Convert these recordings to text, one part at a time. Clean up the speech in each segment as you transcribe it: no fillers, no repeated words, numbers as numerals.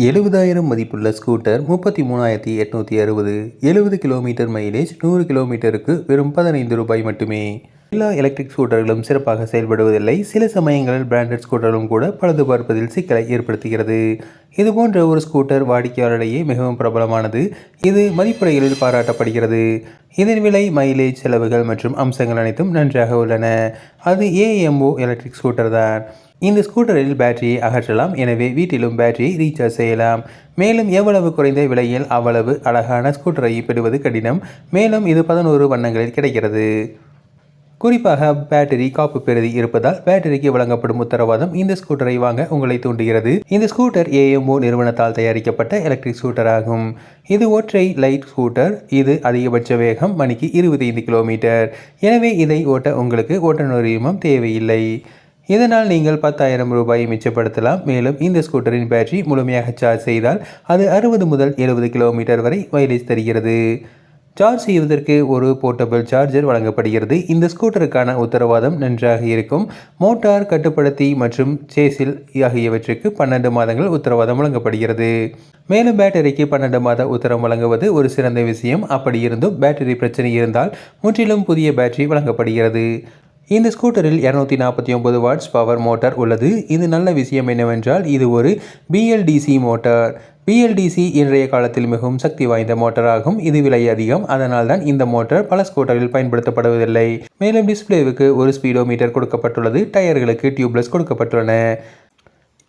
70,000 மதிப்புள்ள scooter 33,860. 70 kilometre mileage. 100 கிலோமீட்டருக்கு வெறும் ரூ. 15 மட்டுமே. எல்லா எலக்ட்ரிக் ஸ்கூட்டர்களும் சிறப்பாக செயல்படுவதில்லை. சில சமயங்களில் பிராண்டட் ஸ்கூட்டர்களும் கூட பழுது பார்ப்பதில் சிக்கலை ஏற்படுத்துகிறது. இதுபோன்ற ஒரு ஸ்கூட்டர் வாடிக்கையாளரிடையே மிகவும் பிரபலமானது. இது மதிப்புரைகளில் பாராட்டப்படுகிறது. இதன் விலை, மைலேஜ், செலவுகள் மற்றும் அம்சங்கள் அனைத்தும் நன்றாக உள்ளன. அது AMO எலக்ட்ரிக் ஸ்கூட்டர் தான். இந்த ஸ்கூட்டரில் பேட்டரியை அகற்றலாம். எனவே வீட்டிலும் பேட்டரியை ரீசார்ஜ் செய்யலாம். மேலும் எவ்வளவு குறைந்த விலையில் அவ்வளவு அழகான ஸ்கூட்டரை பெறுவது கடினம். மேலும் இது 11 வண்ணங்களில் கிடைக்கிறது. குறிப்பாக பேட்டரி காப்பு பெறுதி இருப்பதால் பேட்டரிக்கு வழங்கப்படும் உத்தரவாதம் இந்த ஸ்கூட்டரை வாங்க உங்களை தூண்டுகிறது. இந்த ஸ்கூட்டர் AMO நிறுவனத்தால் தயாரிக்கப்பட்ட எலக்ட்ரிக் ஸ்கூட்டர் ஆகும். இது ஒற்றை லைட் ஸ்கூட்டர். இது அதிகபட்ச வேகம் மணிக்கு 25 கிலோமீட்டர். எனவே இதை ஓட்ட உங்களுக்கு ஓட்டுநர் உரிமம் தேவையில்லை. இதனால் நீங்கள் ரூபாய் 10,000 மிச்சப்படுத்தலாம். மேலும் இந்த ஸ்கூட்டரின் பேட்டரி முழுமையாக சார்ஜ் செய்தால் அது 60 முதல் 70 கிலோமீட்டர் வரை மைலேஜ் தருகிறது. சார்ஜ் செய்வதற்கு ஒரு போர்ட்டபிள் சார்ஜர் வழங்கப்படுகிறது. இந்த ஸ்கூட்டருக்கான உத்தரவாதம் நன்றாக இருக்கும். மோட்டார் கட்டுப்படுத்தி மற்றும் சேசில் ஆகியவற்றுக்கு 12 மாதங்கள் உத்தரவாதம் வழங்கப்படுகிறது. மேலும் பேட்டரிக்கு 12 மாத உத்தரவு வழங்குவது ஒரு சிறந்த விஷயம். அப்படி இருந்தும் பேட்டரி பிரச்சனை இருந்தால் முற்றிலும் புதிய பேட்டரி வழங்கப்படுகிறது. இந்த ஸ்கூட்டரில் 249 வாட்ஸ் பவர் மோட்டார் உள்ளது. இது நல்ல விஷயம் என்னவென்றால் இது ஒரு BLDC மோட்டார். BLDC இன்றைய காலத்தில் மிகவும் சக்தி வாய்ந்த மோட்டார் ஆகும். இது விலை அதிகம். அதனால் தான் இந்த மோட்டார் பல ஸ்கூட்டரில் பயன்படுத்தப்படுவதில்லை. மேலும் டிஸ்பிளேவுக்கு ஒரு ஸ்பீடோமீட்டர் கொடுக்கப்பட்டுள்ளது. டயர்களுக்கு டியூப்லெஸ் கொடுக்கப்பட்டுள்ளன.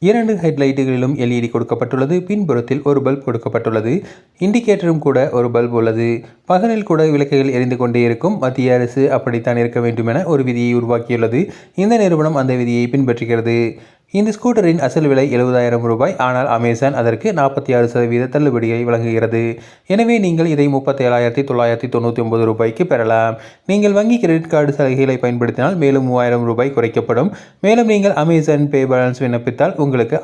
2 ஹெட்லைட்டுகளிலும் LED கொடுக்கப்பட்டுள்ளது. பின்புறத்தில் ஒரு பல்ப் கொடுக்கப்பட்டுள்ளது. இண்டிகேட்டரும் கூட ஒரு பல்ப் உள்ளது. பகலில் கூட விளக்குகள் எரிந்து கொண்டே இருக்கும். மத்திய அரசு அப்படித்தான் இருக்க வேண்டுமென ஒரு விதியை உருவாக்கியுள்ளது. இந்த நிறுவனம் அந்த விதியை பின்பற்றுகிறது. இந்த ஸ்கூட்டரின் அசல் விலை ரூபாய் 70,000. ஆனால் அமேசான் அதற்கு 46% தள்ளுபடியை வழங்குகிறது. எனவே நீங்கள் இதை ரூபாய்க்கு பெறலாம். நீங்கள் வங்கி கிரெடிட் கார்டு சலுகைகளை பயன்படுத்தினால் மேலும் ரூபாய் குறைக்கப்படும். மேலும் நீங்கள் அமேசான் பே பேலன்ஸ் விண்ணப்பித்தால் உங்களுக்கு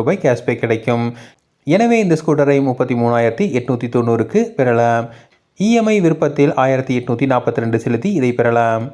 ரூபாய் கேஷ்பேக் கிடைக்கும். எனவே இந்த ஸ்கூட்டரை 33,890க்கு பெறலாம். EMI விருப்பத்தில் 1,842 செலுத்தி இதை பெறலாம்.